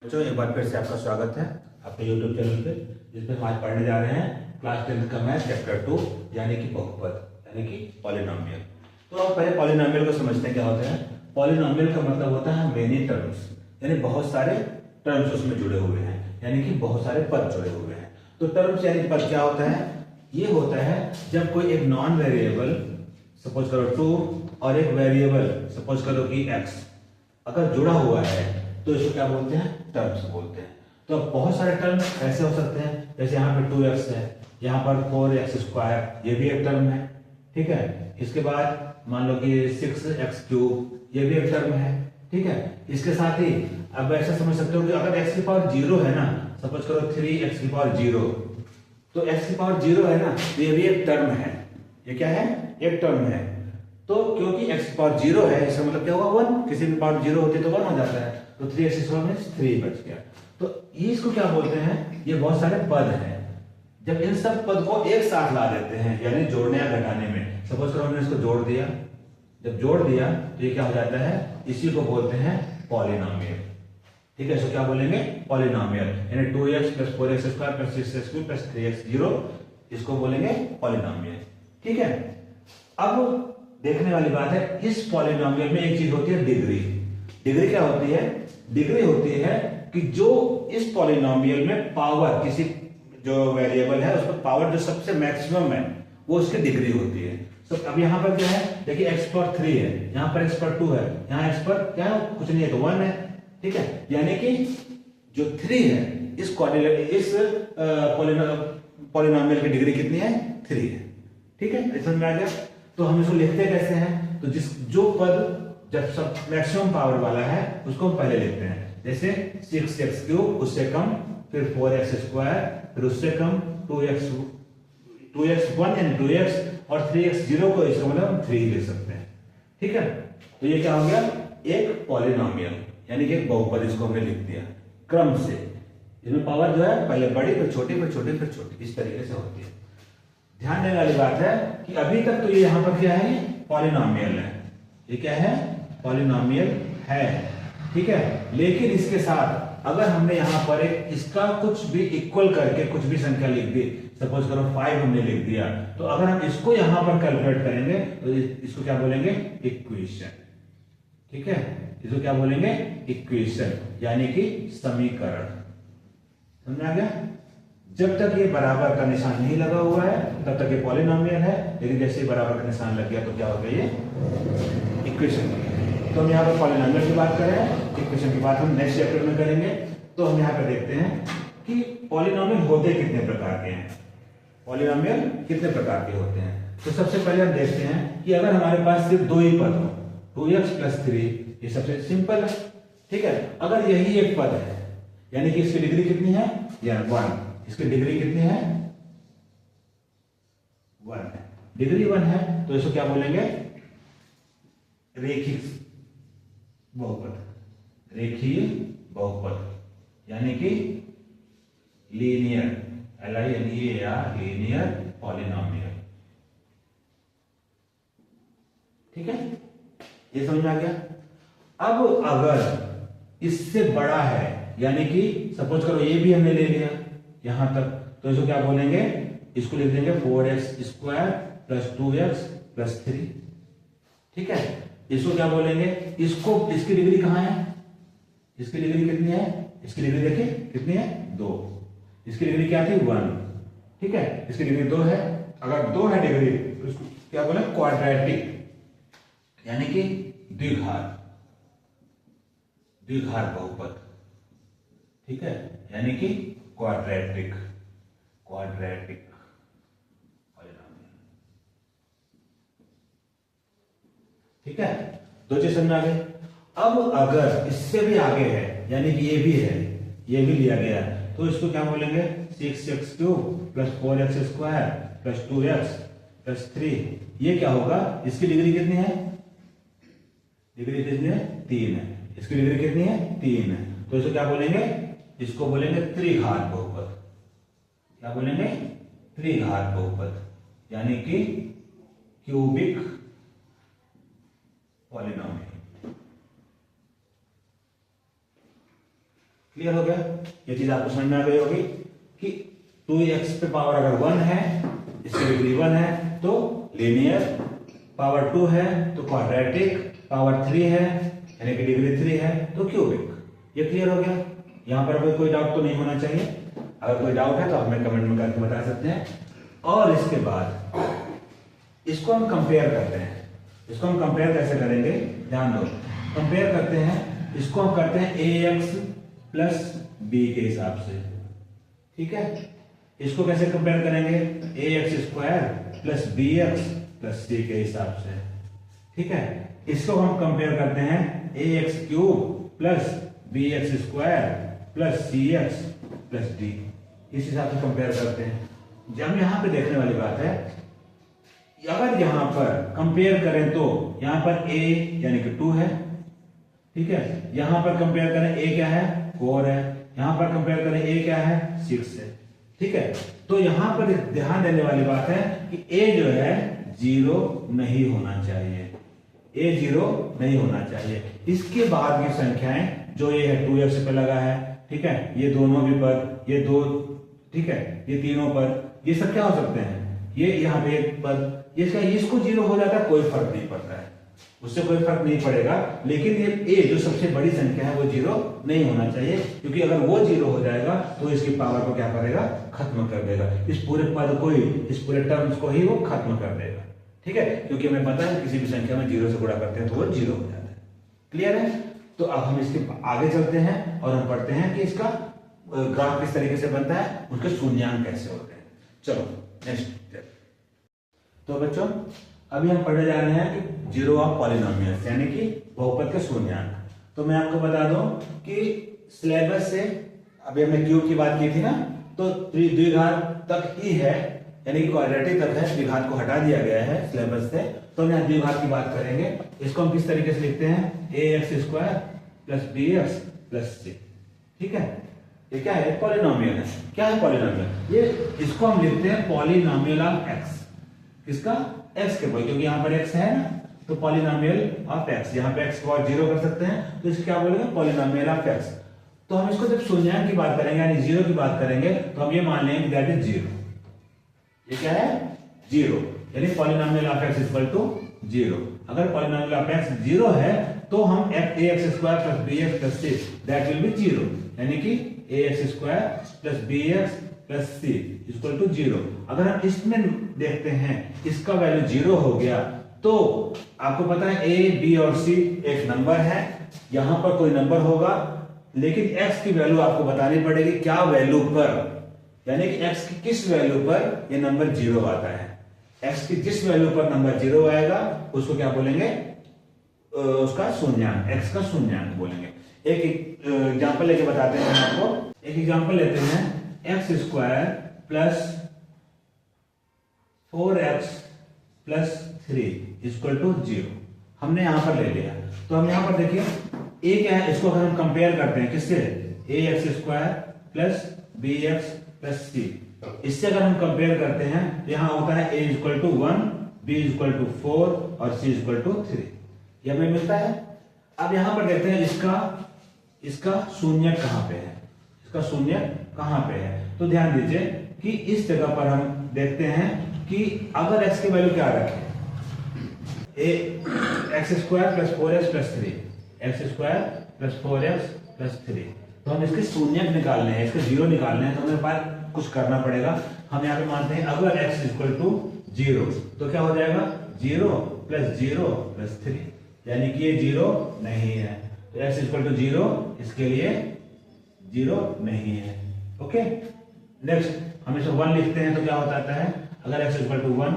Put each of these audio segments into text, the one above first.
बच्चों एक बार फिर से आपका स्वागत है आपके YouTube चैनल पे, जिसमें हम आज पढ़ने जा रहे हैं क्लास 10 का मैथ चैप्टर 2 यानी कि बहुपद यानी कि पॉलिनोमियल। तो अब पहले पॉलिनोमियल को समझते हैं क्या होता है। पॉलिनोमियल का मतलब होता है मेनी टर्म्स, यानी बहुत सारे टर्म्स उसमें जुड़े हुए हैं, यानी कि बहुत सारे पद जुड़े हुए हैं। तो टर्म्स यानी पद क्या होता है, ये होता है जब कोई एक नॉन वेरिएबल सपोज करो 2 और एक वेरिएबल सपोज करो कि x अगर जुड़ा हुआ है तो इसको क्या बोलते हैं, टर्म्स बोलते हैं। तो अब बहुत सारे टर्म्स ऐसे हो सकते हैं, जैसे यहाँ पर 2x है, यहाँ पर 4x², ये भी एक टर्म है, ठीक है। इसके बाद मान लो कि 6x³, ये भी एक टर्म है, ठीक है। इसके साथ ही अब ऐसा समझ सकते हो कि अगर x की पावर 0 है ना, सपोज करो 3x की पावर 0, तो x की पावर 0 है ना, तो ये भी एक टर्म है। ये क्या है, एक टर्म है। तो क्योंकि x की पावर 0 है, इसका मतलब क्या होगा 1, किसी भी पावर 0 होती है तो 1 हो जाता है, तो 3x² में 3 बच गया। तो इसको क्या बोलते हैं, ये बहुत सारे पद हैं। जब इन सब पद को एक साथ ला देते हैं, यानी जोड़ने या घटाने में, सपोज करो हमने इसको जोड़ दिया, जब जोड़ दिया तो ये क्या हो जाता है, इसी को बोलते हैं पॉलिनोमियल, ठीक है। इसको क्या बोलेंगे, पॉलिनोमियल, यानी 2x + 4x² + 6x³ + 3x0, इसको बोलेंगे पॉलिनोमियल, ठीक है। अब देखने वाली बात है, इस पॉलिनोमियल में एक चीज होती है डिग्री। डिग्री क्या होती है, डिग्री होती है कि जो इस पॉलिनोमियल में पावर, किसी जो वेरिएबल है उस पर पावर जो सबसे मैक्सिमम है वो उसकी डिग्री होती है। तो अब यहाँ पर क्या है, देखिए x⁴ है, यहाँ पर x⁴ है, यहाँ x पर क्या है, कुछ नहीं है तो 1 है, ठीक है। यानी कि जो 3 है इस पॉलिनोमियल की डिग्री कितनी है, 3 है, ठीक है। समझ में आ गया। तो हम इसको लिखते कैसे हैं, तो जो पद जब सब मैक्सिमम पावर वाला है उसको हम पहले लिखते हैं, जैसे 6x³ उससे कम, फिर 4x², फिर उससे कम 2x1 यानी 2x, और 3x0 को इसका मतलब हम 3 लिख सकते हैं, ठीक है। तो ये क्या हो गया, एक पॉलिनोमियल यानी कि एक बहुपद, इसको हमने लिख दिया क्रम से। इसमें पावर जो है पहले बड़ी, फिर छोटी, फिर छोटी, फिर छोटी, इस तरीके से होती है। ध्यान देने वाली बात है कि अभी तक तो ये यहां पर क्या है, पॉलिनोमियल है, ये क्या है, पॉलिनोमियल है, ठीक है। लेकिन इसके साथ अगर हमने यहां पर एक इसका कुछ भी इक्वल करके कुछ भी संख्या लिख दी, सपोज करो 5 हमने लिख दिया, तो अगर हम इसको यहां पर कैलकुलेट करेंगे तो इसको क्या बोलेंगे, इक्वेशन, ठीक है। इसको क्या बोलेंगे, इक्वेशन, यानी कि समीकरण। समझ आ गया। जब तक ये बराबर का निशान नहीं लगा हुआ है तब तक ये पॉलिनोमियल है, लेकिन जैसे ही बराबर का निशान लग गया तो क्या हो गया, ये इक्वेशन। तो हम यहाँ पर पॉलिनोमियल की बात कर रहे हैं, इक्वेशन की बात हम नेक्स्ट चैप्टर में करेंगे। तो हम यहाँ पर देखते हैं कि पॉलिनोमियल होते कितने प्रकार के हैं, पॉलिनोमियल कितने प्रकार के होते हैं। तो सबसे पहले हम देखते हैं कि अगर हमारे पास सिर्फ दो ही पद हो, 2x + 3, ये सबसे सिंपल है, ठीक है। अगर यही एक पद है, यानी कि इसकी डिग्री कितनी है, या 1, इसकी डिग्री कितनी है, 1 है, डिग्री 1 है, तो इसको क्या बोलेंगे, रेखिक बहुपद, रेखीय बहुपद, यानी कि लीनियर, LINEAR, लीनियर पॉलिनोमियल, ठीक है। ये समझ में आ गया। अब अगर इससे बड़ा है, यानी कि सपोज करो ये भी हमने ले लिया यहां तक, तो इसको क्या बोलेंगे, इसको लिख देंगे 4x² + 2x + 3, ठीक है। इसको क्या बोलेंगे, इसको, इसकी डिग्री कहां है, इसकी डिग्री कितनी है, इसकी डिग्री देखिए कितनी है, 2, इसकी डिग्री क्या थी, 1, ठीक है। इसकी डिग्री 2 है, अगर 2 है डिग्री तो इसको क्या बोले, क्वाड्रेटिक, यानी कि द्विघात, द्विघात बहुपद, ठीक है, यानी कि क्वाड्रेटिक, क्वाड्रेटिक पॉलिनोमियल, ठीक है। दो चीज समझ आ गई। अब अगर इससे भी आगे है, यानी कि ये भी है, ये भी लिया गया, तो इसको क्या बोलेंगे, 6x³ + 4x² + 2x + 3, ये क्या होगा, इसकी डिग्री कितनी है, डिग्री कितनी है, 3 है, इसकी डिग्री कितनी है, 3 है, तो इसको क्या बोलेंगे, इसको बोलेंगे त्रिघात बहुपद, क्या बोलेंगे, त्रिघात बहुपद, यानी कि क्यूबिक पॉलिनोमियल, क्लियर हो गया? ये चीज आपको समझ में आ गई होगी कि 2x पे पावर अगर 1 है, इसकी डिग्री 1 है तो लीनियर, पावर 2 है तो क्वाड्रेटिक, पावर 3 है यानी कि डिग्री 3 है तो क्यूबिक। ये क्लियर हो गया? यहां पर अभी कोई डाउट तो नहीं होना चाहिए। अगर कोई डाउट है तो आप हमें कमेंट में करके बता सकते हैं। और इसके बाद इसको हम कंपेयर करते हैं। इसको हम कंपेयर कैसे करेंगे, ध्यान दो। कंपेयर करते हैं, इसको हम करते हैं ax प्लस b के हिसाब से, ठीक है? इसको कैसे कंपेयर करेंगे, ax square plus bx plus c के हिसाब से, ठीक है? इसको हम कंपेयर करते हैं ax cube plus bx square plus cx plus d, इस हिसाब से कंपेयर करते हैं। जब यहां पे देखने वाली बात है, अगर यहां पर कंपेयर करें तो यहां पर a यानी कि 2 है, ठीक है? यहां पर कंपेयर करें a क्या है, 4 है। यहां पर कंपेयर करें a क्या है, 6 है, ठीक है? तो यहां पर ध्यान देने वाली बात है कि a जो है 0 नहीं होना चाहिए, a 0 नहीं होना चाहिए। इसके बाद की संख्याएं जो ये है 2x पे लगा है, ठीक है? ये दोनों भी पद, ये दो, ठीक है? ये तीनों पद, ये सब क्या हो सकते हैं, ये यहाँ पे एक पद, इसको 0 हो जाता है, कोई फर्क नहीं पड़ता है, उससे कोई फर्क नहीं पड़ेगा। लेकिन ये a जो सबसे बड़ी संख्या है वो 0 नहीं होना चाहिए, क्योंकि अगर वो 0 हो जाएगा तो इसकी पावर को क्या करेगा, खत्म कर देगा। इस पूरे पद को ही, इस पूरे टर्म्स को ही वो खत्म कर देगा, ठीक है? क्योंकि हमें पता है किसी भी संख्या में 0 से गुणा करते हैं तो वो 0 हो जाता है। क्लियर है? तो अब हम इसके आगे चलते हैं और हम पढ़ते हैं कि इसका ग्राफ किस तरीके से बनता है, उसके शून्यांक कैसे होते हैं। चलो नेक्स्ट। तो बच्चों अभी हम पढ़ने जा रहे हैं कि जीरो ऑफ पॉलिनोमियल्स यानी कि बहुपद के शून्यांक। तो मैं आपको बता दूं कि सिलेबस से अभी हमने क्यूब की बात की थी ना, तो द्विघात तक ही है, यानी कि क्वाड्रेटिक तक है, द्विघात को हटा दिया गया है सिलेबस से। तो हम यहाँ द्विघात की बात करेंगे। इसको हम किस तरीके से लिखते हैं, ax square plus bx plus c, ठीक है? ये क्या है, पॉलिनोमियल है। क्या है पॉलिनोमियल, ये इसको हम लिखते हैं पॉलिनोमियल ऑफ x। किसका, x के, क्योंकि यहाँ पर x है ना, तो पॉलिनोमियल ऑफ x, यहाँ पे x को 0 कर सकते हैं तो इसको क्या बोलेंगे, पॉलिनोमियल ऑफ x। तो हम इसको जब शून्यांक की बात करेंगे यानी 0 की बात करेंगे तो हम ये मान लेंगे दैट इज 0। ये क्या है, 0, यानी polynomial of x equal to 0। अगर पॉलिनोमियल ऑफ x 0 है तो हम ax square plus bx plus c that will be 0, यानी कि ax square plus bx plus c equal to 0। अगर हम इसमें देखते हैं इसका वैल्यू 0 हो गया तो आपको पता है a b और c एक नंबर है, यहां पर कोई नंबर होगा, लेकिन x की वैल्यू आपको बतानी पड़ेगी क्या वैल्यू पर, यानी कि x की किस वैल्यू पर ये नंबर 0 आता है। x की जिस वैल्यू पर नंबर 0 आएगा उसको क्या बोलेंगे, उसका शून्यांक, x का शून्यांक बोलेंगे। एक एग्जांपल लेके बताते हैं आपको। एक एग्जांपल लेते हैं, x square plus 4x plus 3 equal to 0 हमने यहां पर ले लिया। तो हम यहां पर देखिए a क्या है, इसको अगर हम कंपेयर करते हैं किससे, ax square plus bx plus c, इससे अगर हम कंपेयर करते हैं तो यहां होता है a equal to 1, b equal to 4 और c इक्वल टू 3, ये हमें मिलता है। अब यहां पर देखते हैं इसका शून्य कहां पे है, इसका शून्य कहां पे है। तो ध्यान दीजिए कि इस जगह पर हम देखते हैं कि अगर x की वैल्यू क्या रखें, x square plus 4x plus 3, x square plus 4x plus 3, तो हम इसके शून्य निकालने हैं, इसके 0 निकालने हैं, तो हमें पास कुछ करना पड़ेगा। हम यहाँ पे मानते हैं अगर x इक्वल टू 0 तो क्या हो जाएगा, 0 प्लस 0 प्लस 3, यानी कि ये 0 नहीं है। तो x इक्वल टू 0 इसके लिए 0 नहीं है। ओके, नेक्स्ट हम इसे 1 लिखते हैं तो क्या होता है, अगर x इक्वल टू 1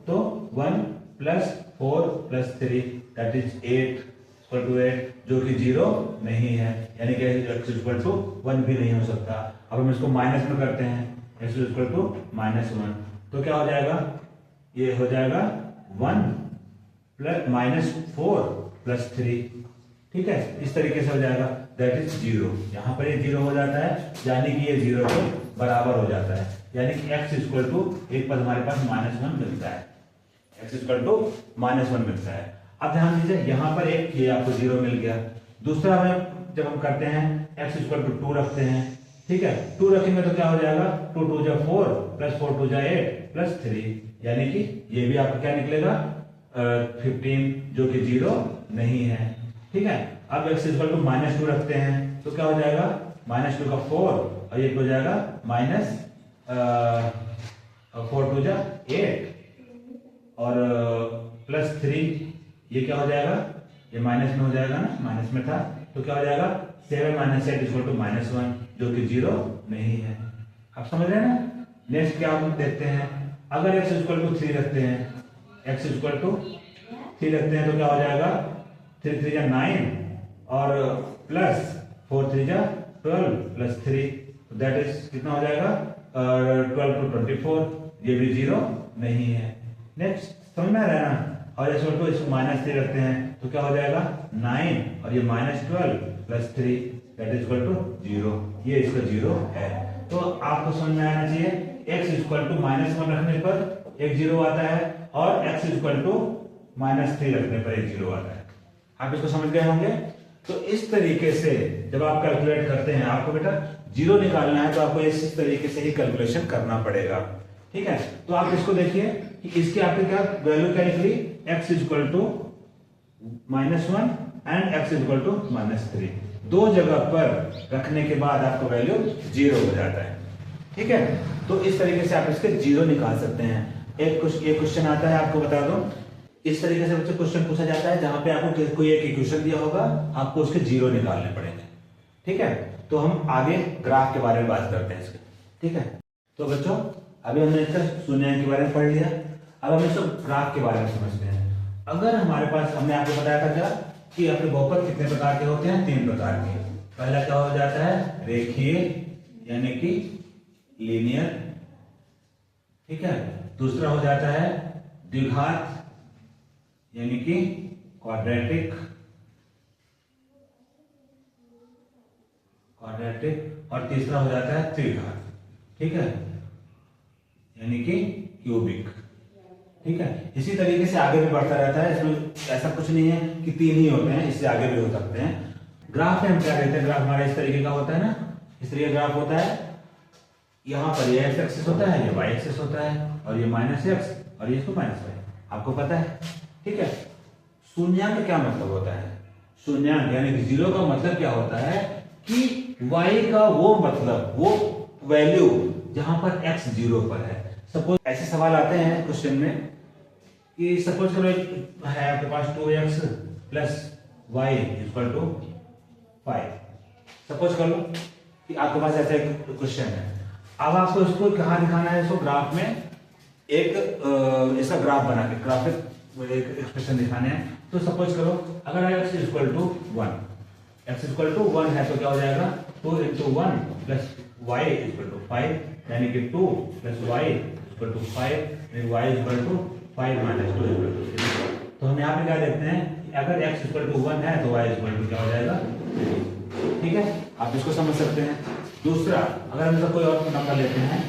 तो 1 plus 4 plus 3 that is 8 equal to 8, जो कि 0 नहीं है, यानी कि x इक्वल टू 1 भी नहीं हो सकता। अब हम इसको माइनस में करते हैं, x इक्वल टू -1, तो क्या हो जाएगा, ये हो जाएगा 1 प्लस -4 प्लस 3, ठीक है? इस तरीके से हो जाएगा, दैट इज 0। यहाँ पर ये 0 हो जाता है, यानी कि ये 0 के बराबर हो जाता है, यानी कि x इक्वल टू एक पद हमारे पास -1 मिलता है, x इक्वल टू -1 मिलता है। अब ध्यान दीजिए यहाँ पर एक ये आपको 0 मिल गया, दूसरा हमें जब हम करते हैं x इक्वल टू 2 रखते हैं, ठीक है, 2 रखेंगे तो क्या हो जाएगा 2 2 जा 4 प्लस 4 2 जा 8 प्लस 3, यानी कि ये भी आपका क्या निकलेगा 15 जो कि 0 नहीं है, ठीक है। अब x इक्वल टू -2 रखते हैं तो क्या हो जाएगा -2 का 4 और ये हो जाएगा माइनस 4 2 जा 8 और प्लस 3, ये क्या हो जाएगा, ये माइनस में हो जाएगा ना, माइनस में था तो क्या हो जाएगा 7 - 8 इक्वल टू -1 जो कि 0 नहीं है। आप समझ रहे हैं ना। नेक्स्ट क्या हम देखते हैं, अगर x इक्वल टू 3 रखते हैं, x इक्वल टू 3 रखते हैं तो क्या हो जाएगा 3 3 जा 9 और प्लस 4 3 जा 12 प्लस 3, दैट इज कितना हो जाएगा 12 टू 24, ये भी 0 नहीं है। नेक्स्ट समझ में आ रहा है ना। और इस टू इसको -3 रखते हैं तो क्या हो जाएगा 9 और ये -12 plus 3 that is equal to 0, ये इसका 0 है। तो आपको समझ में आना चाहिए x इक्वल टू -1 रखने पर एक 0 आता है और x इक्वल टू -3 रखने पर एक 0 आता है। आप इसको समझ गए होंगे। तो इस तरीके से जब आप कैलकुलेट करते हैं, आपको बेटा 0 निकालना है तो आपको इस तरीके से ही कैलकुलेशन करना पड़ेगा, ठीक है। तो आप इसको देखिए कि इसकी आपकी क्या वैल्यू क्या निकली, x equal to -1 and x equal to -3, दो जगह पर रखने के बाद आपका वैल्यू 0 हो जाता है, ठीक है। तो इस तरीके से आप इसके 0 निकाल सकते हैं। एक क्वेश्चन आता है, आपको बता दूं, इस तरीके से बच्चे क्वेश्चन पूछा जाता है जहां पे आपको कोई एक इक्वेशन दिया होगा, आपको उसके 0 निकालने पड़ेंगे, ठीक है। तो हम आगे ग्राफ के बारे में बात करते हैं इसके, ठीक है। तो बच्चों अभी हमने इसका शून्यांक के बारे में पढ़ लिया, अब हम इसको ग्राफ के बारे में समझते हैं। अगर हमारे पास, हमने आपको बताया था क्या कि अपने बहुपद कितने प्रकार के होते हैं, 3 प्रकार के। पहला क्या हो जाता है रेखीय यानी कि लीनियर, ठीक है। दूसरा हो जाता है द्विघात यानी कि क्वाड्रेटिक, और तीसरा हो जाता है त्रिघात, ठीक है, यानी कि क्यूबिक, ठीक है। इसी तरीके से आगे भी बढ़ता रहता है, इसमें ऐसा कुछ नहीं है कि 3 ही होते हैं, इससे आगे भी हो सकते हैं। ग्राफ में हम क्या कहते हैं, ग्राफ हमारा इस तरीके का होता है ना, इस तरीके ग्राफ होता है, यहाँ पर ये x एक्सिस होता है, ये y एक्सिस होता है और ये -x और ये इसको -y, आपको पता है, ठीक है। शून्याङ्क का क्या मतलब होता है, शून्याङ्क यानी कि 0 का मतलब क्या होता है कि y का वो मतलब, वो वैल्यू जहां पर x 0 पर है। सपोज ऐसे सवाल आते हैं क्वेश्चन में कि सपोज करो है आपके पास 2x plus y equal to 5, suppose करो कि आपके पास ऐसा एक क्वेश्चन है। अब आपको इसको कहाँ दिखाना है, इसको ग्राफ में एक इसका ग्राफ बना के ग्राफिक एक एक्सप्रेशन दिखाने हैं। तो सपोज करो अगर x equal to 1, x equal to 1 है तो क्या हो जाएगा 2 × 1 प्लस y इक्वल टू 5, यानी कि 2 plus y equal to 5, y equal to 5 minus 2 equal to 3। तो हम यहाँ पे क्या देखते हैं कि अगर x इक्वल टू 1 है तो y इक्वल टू क्या हो जाएगा 3, ठीक है। आप इसको समझ सकते हैं। दूसरा, अगर हम कोई और नंबर लेते हैं,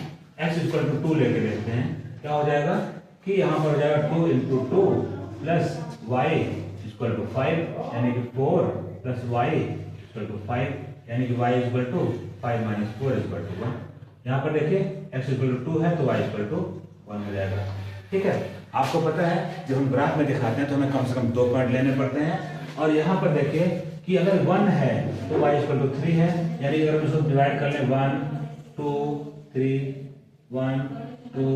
x इक्वल टू 2 लेके देखते हैं, क्या हो जाएगा कि यहाँ पर हो जाएगा 2 × 2 प्लस y इक्वल टू 5, यानी कि 4 प्लस y इक्वल टू 5, यानी कि y equal to 5 minus 4 equal to 1। यहाँ पर देखिए x इक्वल टू 2 है तो y इक्वल टू 1 हो जाएगा, ठीक है। आपको पता है जब हम ग्राफ में दिखाते हैं तो हमें कम से कम 2 पॉइंट लेने पड़ते हैं, और यहाँ पर देखिए कि अगर 1 है तो y इक्वल टू 3 है, यानी अगर हम इसको डिवाइड कर लें 1 2 3 1 2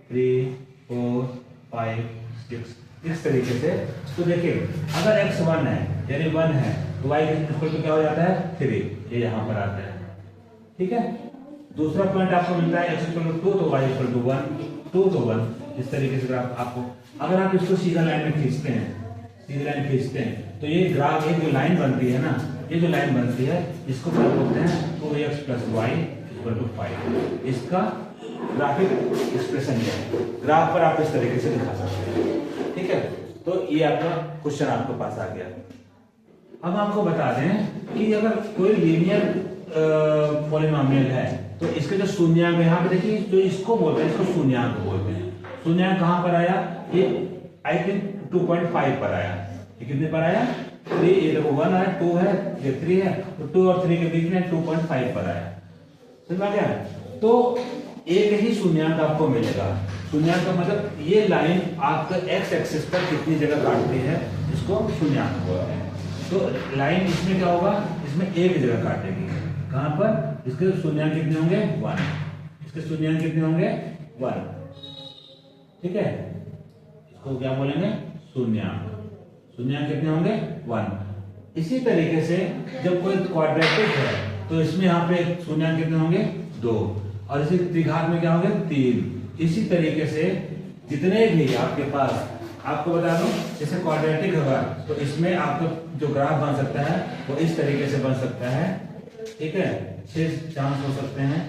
3 4 5 6 इस तरीके से। तो देखिए अगर x 1 है यानी 1 है तो y इक्वल टू क्या हो जाता है 3, ये यहाँ पर आता है, ठीक है। दूसरा पॉइंट आपको मिलता है x इक्वल टू 2 तो y इक्वल टू 1, 2 तो 1, इस तरीके से ग्राफ आपको, अगर आप इसको सीधा लाइन में खींचते हैं, सीधी लाइन खींचते हैं तो ये ग्राफ, एक जो लाइन बनती है ना, ये जो लाइन बनती है इसको क्या बोलते हैं 2x plus y equal to 5। इसका ग्राफिक एक्सप्रेशन ये है, ग्राफ पर आप इस तरीके से दिखा सकते हैं, ठीक है। तो ये आपका क्वेश्चन आपके पास आ गया। अब आपको बता दें कि अगर कोई लीनियर पॉलिनोमियल है तो इसके जो शून्याङ्क, यहाँ पे देखिए जो इसको बोलते हैं, इसको शून्याङ्क बोलते हैं। शून्याङ्क कहाँ पर आया, ये आई थिंक 2.5 पर आया। ये कितने पर आया 3, ये देखो 1 है, 2 है, ये 3 है, तो 2 और 3 के बीच में 2.5 पर आया। समझ में आ गया? तो एक ही शून्यंक आपको मिलेगा। शून्यंक का मतलब ये लाइन आपका एक्स एक्सिस पर कितनी जगह काटती है, इसको शून्यंक बोलते हैं। तो लाइन इसमें क्या होगा, इसमें एक जगह काटेगी। कहां पर? इसके शून्यंक कितने होंगे? 1। इसके शून्यंक कितने होंगे? 1। ठीक है, इसको क्या बोलेंगे? शून्यंक। शून्यंक कितने होंगे? 1। इसी तरीके से जब कोई क्वाड्रेटिक है तो इसमें यहाँ पे शून्यंक कितने होंगे? 2। और इसी त्रिघात में क्या होंगे? 3। इसी तरीके से जितने भी आपके पास, आपको बता दूं, जैसे क्वाड्रेटिक होगा तो इसमें आपका जो ग्राफ बन सकता है वो इस तरीके से बन सकता है। ठीक है, 6 चांस हो सकते हैं,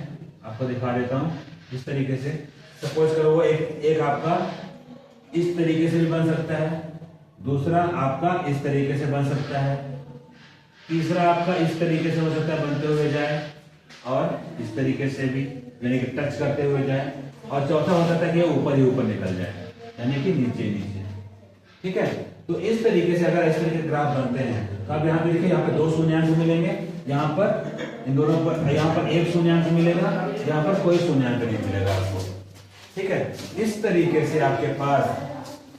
आपको दिखा देता हूं। इस तरीके से सपोज करो वो एक आपका इस तरीके से भी बन सकता है, दूसरा आपका इस तरीके से बन सकता है, तीसरा आपका इस तरीके से हो सकता है बनते हुए जाए, और इस तरीके से भी यानी कि टच करते हुए जाए, और चौथा हो सकता है कि ऊपर ही ऊपर निकल जाए यानी कि नीचे नीचे। ठीक है, तो इस तरीके से अगर इस तरीके के ग्राफ बनते हैं तो आप यहाँ पे देखिए, यहाँ पे 2 शून्यंक मिलेंगे, यहाँ पर इन दोनों पर, यहाँ पर 1 शून्यंक मिलेगा, यहाँ पर कोई शून्यंक नहीं मिलेगा आपको। ठीक है, इस तरीके से आपके पास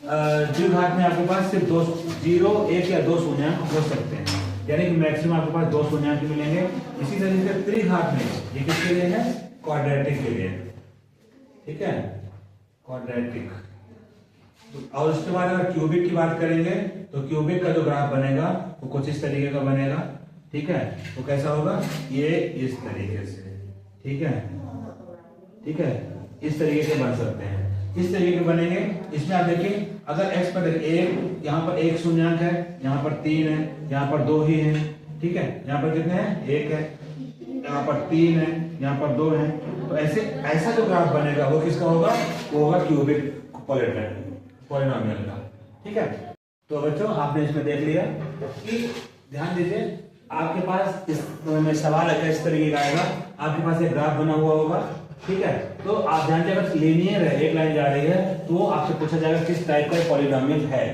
द्विघात में आपके पास सिर्फ 2, 0, 1 या 2 शून्यंक हो सकते हैं, यानी कि मैक्सिमम आपके पास 2 शून्यंक मिलेंगे। इसी तरीके से त्रिघात में ये किसके लिए है? क्वाड्रेटिक के लिए। ठीक है, क्वाड्रेटिक। और उसके बाद अगर क्यूबिक की बात करेंगे तो क्यूबिक का जो ग्राफ बनेगा वो कुछ इस तरीके का बनेगा। ठीक है, वो कैसा होगा? ये इस तरीके से। ठीक है, ठीक है, इस तरीके के बन सकते हैं, इस तरीके के बनेंगे। इसमें आप देखिए, अगर x पर देखिए, एक यहाँ पर 1 शून्यंक है, यहाँ पर 3 है, यहाँ पर 2 ही है। ठीक है, यहाँ पर कितने हैं? 1 है, यहाँ पर 3 है, यहाँ पर 2 है। तो ऐसे ऐसा जो ग्राफ बनेगा वो किसका होगा? वो होगा क्यूबिक पॉलिनोमियल का। ठीक है, तो बच्चों आपने इसमें देख लिया कि ध्यान दीजिए, आपके पास इस में सवाल है इस तरीके का आएगा, आपके पास एक ग्राफ बना हुआ होगा। ठीक है, तो आप ध्यान से, अगर लीनियर है, एक लाइन जा रही है, तो आपसे पूछा जाएगा किस टाइप का पॉलिनोमियल है।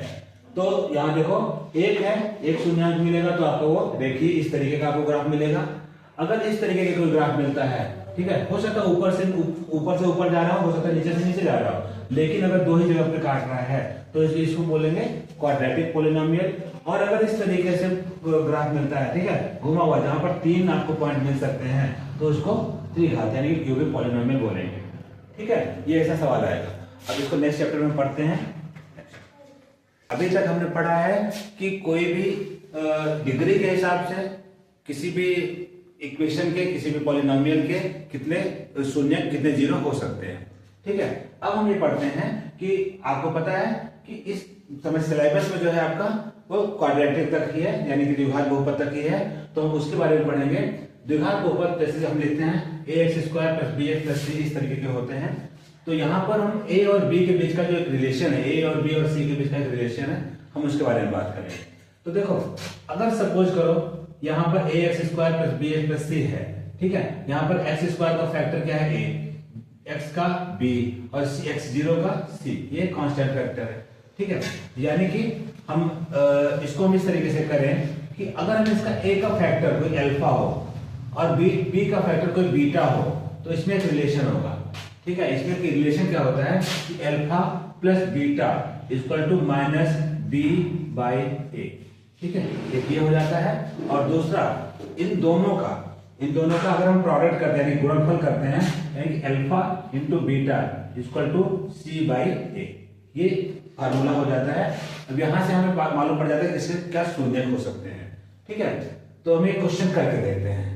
तो यहाँ देखो, एक है, 1 शून्यंक मिलेगा, तो आपको वो देखिए इस तरीके का आपको ग्राफ मिलेगा। अगर इस तरीके का कोई ग्राफ मिलता है, ठीक है, हो सकता है ऊपर से ऊपर जा रहा हो सकता है नीचे से नीचे जा रहा हो, लेकिन अगर 2 ही जगह पे काट रहा है तो इसको बोलेंगे क्वाड्रेटिक पॉलिनोमियल। और अगर इस तरीके से ग्राफ मिलता है, ठीक है, घुमा हुआ, जहां पर 3 आपको पॉइंट मिल सकते हैं, तो उसको त्रिघात यानी कि क्यूबिक पॉलिनोमियल बोलेंगे। ठीक है, ये ऐसा सवाल आएगा। अब इसको नेक्स्ट चैप्टर में पढ़ते हैं। अभी तक हमने पढ़ा है कि कोई भी डिग्री के हिसाब से किसी भी इक्वेशन के, किसी भी पॉलिनोमियल के कितने शून्य, कितने जीरो हो सकते हैं। ठीक है, अब हम ये पढ़ते हैं कि आपको पता है कि इस समय सिलेबस में जो है आपका वो क्वाड्रेटिक तक ही है, यानी कि द्विघात बहुपद तक ही है, तो हम उसके बारे में पढ़ेंगे। द्विघात बहुपद जैसे हम लिखते हैं ax² + bx + c, इस तरीके के होते हैं। तो यहाँ पर हम a और b के बीच का जो एक रिलेशन है, a और b और c के बीच का एक रिलेशन है, हम उसके बारे में बात करेंगे। तो देखो, अगर सपोज करो यहाँ पर ax² + bx + c है, ठीक है, यहाँ पर x² का फैक्टर क्या है? a, x का b और x0 का c, ये कांस्टेंट फैक्टर है। ठीक है, यानी कि हम इसको हम इस तरीके से करें कि अगर हम इसका a का फैक्टर कोई अल्फा हो और b का फैक्टर कोई बीटा हो, तो इसमें एक रिलेशन होगा। ठीक है, इसमें एक रिलेशन क्या होता है कि अल्फा प्लस बीटा = b/a। ठीक है, एक ये हो जाता है। और दूसरा, इन दोनों का अगर हम प्रोडक्ट करते हैं, गुणनफल करते हैं, यानी कि अल्फा × बीटा = c/a, ये फार्मूला हो जाता है। अब यहां से हमें मालूम पड़ जाता है कि इसके क्या शून्य हो सकते हैं। ठीक है, तो हम एक क्वेश्चन करके देखते हैं।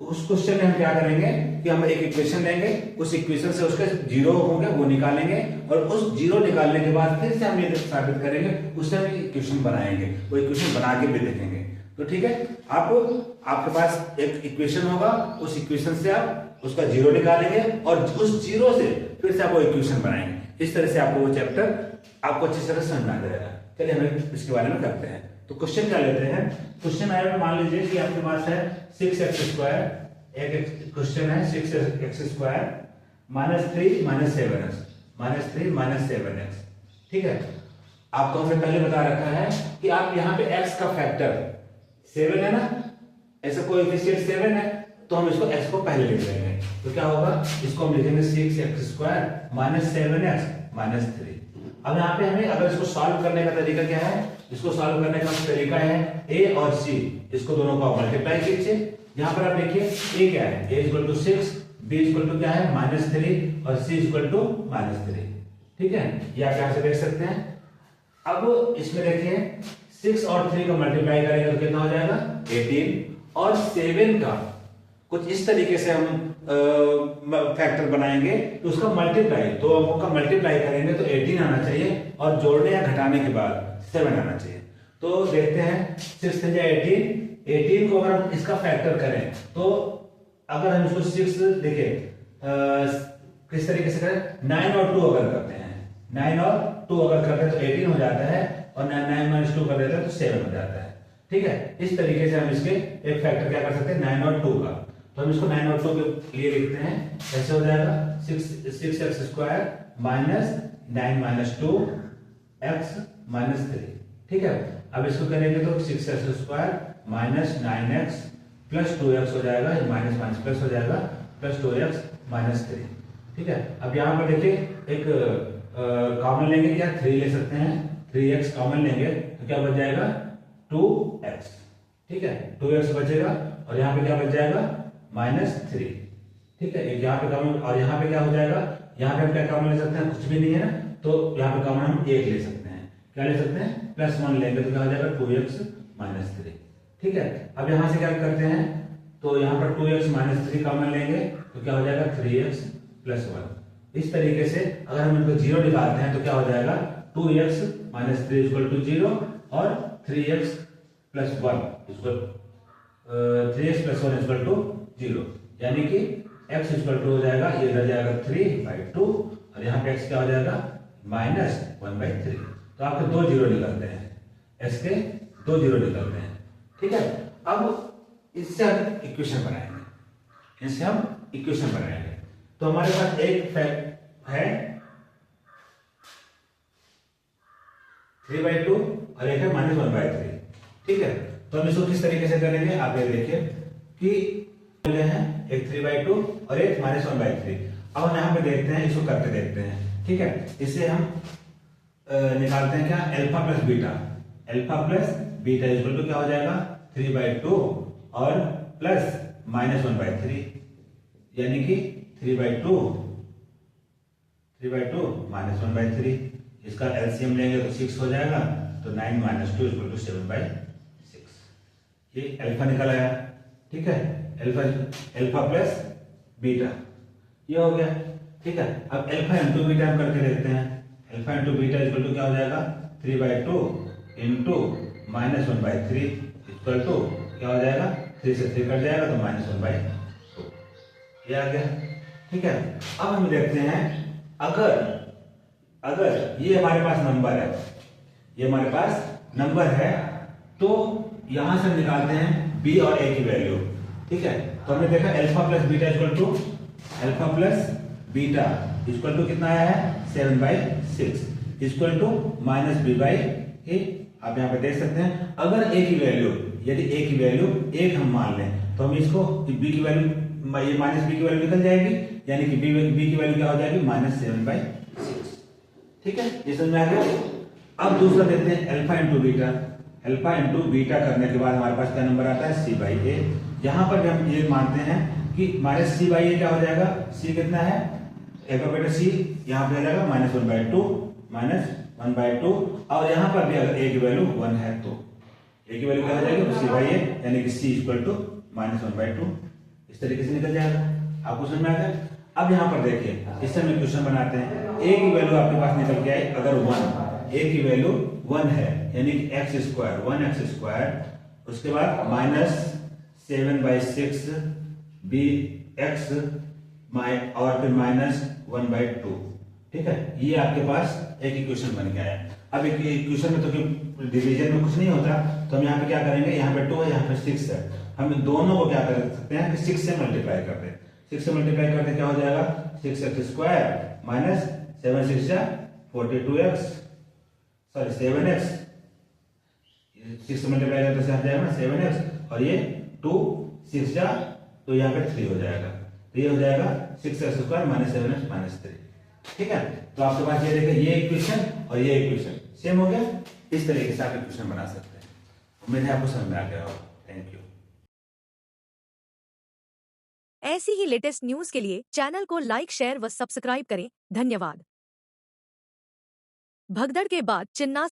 उस क्वेश्चन में हम क्या करेंगे कि हम एक इक्वेशन लेंगे, उस इक्वेशन से उसके जीरो होंगे वो निकालेंगे, और उस जीरो निकालने के बाद फिर से हम ये साबित करेंगे, उससे हम इक्वेशन बनाएंगे, वो इक्वेशन बना के भी देखेंगे। तो ठीक है, आपके पास एक इक्वेशन होगा, उस इक्वेशन से आप उसका जीरो निकालेंगे और उस जीरो से फिर से आप वो इक्वेशन बनाएंगे। इस तरह से आपको वो चैप्टर आपको अच्छी तरह समझ में आ जाएगा। चलिए हम इसके बारे में करते हैं। तो क्वेश्चन क्या लेते हैं? क्वेश्चन आया, मान लीजिए कि आपके पास है 6x², एक क्वेश्चन है 6x² - 3 - 7x, -3 - 7x। ठीक है, आपको हमने पहले बता रखा है कि आप यहाँ पे x का फैक्टर 7 है ना, ऐसा कोएफिशिएंट 7 है, तो हम इसको x को पहले लिख लेंगे। तो क्या होगा, इसको हम लिखेंगे 6x² माइनस 7x माइनस 3। अब यहाँ पे हमें अगर इसको सॉल्व करने का तरीका क्या है, इसको सॉल्व करने का तरीका है a और c, इसको दोनों को मल्टीप्लाई कीजिए। यहाँ पर आप देखिए a क्या है, a equal to 6, b equal to क्या है -3 और c इक्वल टू -3। ठीक है, ये आप यहाँ से देख सकते हैं। अब इसमें देखिए 6 और 3 का मल्टीप्लाई करेंगे तो कितना हो जाएगा 18, और 7 का कुछ इस तरीके से हम फैक्टर बनाएंगे तो उसका मल्टीप्लाई, दो अंकों का मल्टीप्लाई करेंगे तो 18 आना चाहिए, और जोड़ने या घटाने के बाद 7 आना चाहिए। तो देखते हैं 6 × 18 को अगर हम इसका फैक्टर करें तो अगर हम इसको 6 देखें किस तरीके से करें, 9 और 2 अगर करते हैं, 9 और 2 अगर करते हैं तो 18 हो जाता है, और 9 - 2 कर देते हैं तो 7 हो जाता है। ठीक है, इस तरीके से हम इसके एक फैक्टर क्या कर सकते हैं 9 और 2 का। तो हम इसको 9 और 2 के लिए लिखते हैं, ऐसे हो जाएगा 6x² माइनस 9 - 2x माइनस 3। ठीक है, अब इसको करेंगे तो 6x² minus 9x plus 2x हो जाएगा, माइनस माइनस प्लस हो जाएगा, प्लस 2x माइनस 3। ठीक है, अब यहाँ पर देखिए एक कॉमन लेंगे, क्या 3 ले सकते हैं, 3x कॉमन लेंगे तो क्या बच जाएगा 2x। ठीक है, 2x बचेगा, और यहाँ पे क्या बच जाएगा -3। ठीक है, एक यहाँ पे कॉमन, और यहाँ पे क्या हो जाएगा, यहाँ पे हम क्या कॉमन ले सकते हैं, कुछ भी नहीं है ना, तो यहाँ पे कॉमन हम 1 ले सकते हैं। क्या ले सकते हैं, +1 लेंगे तो क्या हो जाएगा 2x - 3। ठीक है, अब यहाँ से क्या करते हैं, तो यहाँ पर 2x - 3 कॉमन लेंगे तो क्या हो जाएगा 3x + 1। इस तरीके से अगर हम इनको 0 निकालते हैं तो क्या हो जाएगा 2x - 3 = 0 और 3x + 1 = 0, यानी कि x हो जाएगा, ये इधर जाएगा 3/2, और यहाँ पे x क्या हो जाएगा -1/3। तो आपके 2 0 निकलते हैं, x के 2 0 निकलते हैं। ठीक है, अब इससे हम इक्वेशन बनाएंगे, तो हमारे पास एक फैक्ट है 3/2 और एक है -1/3। ठीक है, तो हम इसको किस तरीके से करेंगे, आप ये देखिए कि हैं एक 3/2 और एक -1/3। अब हम यहाँ पे देखते हैं, इसको करके देखते हैं। ठीक है, इससे हम निकालते हैं क्या, alpha plus beta equal to क्या हो जाएगा 3/2 और प्लस -1/3, यानी कि 3/2 -1/3। इसका एलसीएम लेंगे तो 6 हो जाएगा, तो 9 - 2 = 7/6। ये अल्फा निकल आया। ठीक है, अल्फा प्लस बीटा ये हो गया। ठीक है, अब अल्फा इंटू बीटा हम करके देखते हैं। Alpha into beta equal to क्या हो जाएगा 3/2 इंटू -1/3 इक्वल टू क्या हो जाएगा, 3 से 3 कट जाएगा तो -1/2, ये आ गया। ठीक है, अब हम देखते हैं अगर ये हमारे पास नंबर है, तो यहां से निकालते हैं b और a की वैल्यू। ठीक है, तो हमने देखा alpha plus beta equal to कितना आया है 7/6 इक्वल टू -b/a। आप यहाँ पे देख सकते हैं, अगर a की वैल्यू, यदि a की वैल्यू 1 हम मान लें तो हम इसको b की वैल्यू, ये -b की वैल्यू निकल जाएगी, यानी कि b की वैल्यू क्या हो जाएगी -7/6। ठीक है, ये समझ में आ गया। अब दूसरा देखते हैं अल्फा इंटू बीटा करने के बाद हमारे पास क्या नंबर आता है c/a। यहाँ पर भी हम ये मानते हैं कि -c/a क्या हो जाएगा, c कितना है, a का बेटा c, यहाँ पे आ जाएगा -1/2, और यहाँ पर भी अगर a की वैल्यू 1 है तो a की वैल्यू क्या हो जाएगी c/a, यानी कि c = -1/2। इस तरीके से निकल जाएगा। आपको समझ में आ गया। अब यहाँ पर देखिए, इससे हम क्वेश्चन बनाते हैं। a की वैल्यू आपके पास निकल के आई, अगर 1, a की वैल्यू 1 है, यानी कि1x², उसके बाद -7/6 bx और फिर -1/2। ठीक है, ये आपके पास एक इक्वेशन बन गया है। अब एक इक्वेशन में तो डिवीजन में कुछ नहीं होता, तो हम यहाँ पे क्या करेंगे, यहाँ पे 2 है, यहाँ पे 6 है, हम दोनों को क्या कर सकते हैं कि 6 से मल्टीप्लाई करते हैं। 6 से मल्टीप्लाई करते क्या हो जाएगा 6x² -7 × 6 = 42x, sorry 7x, 6 multiply करने से आ जाएगा ना 7x, और ये 2 6 जा तो यहाँ पे 3 हो जाएगा, तो ये हो जाएगा 6x² माइनस 7x माइनस 3। ठीक है, तो आपके पास ये देखिए ये इक्वेशन और ये इक्वेशन सेम हो गया। इस तरीके से आप इक्वेशन बना सकते हैं। उम्मीद है आपको समझ में आ गया होगा। Thank you. ऐसी ही लेटेस्ट न्यूज के लिए चैनल को लाइक, शेयर व सब्सक्राइब करें। धन्यवाद। भगदड़ के बाद चिन्ना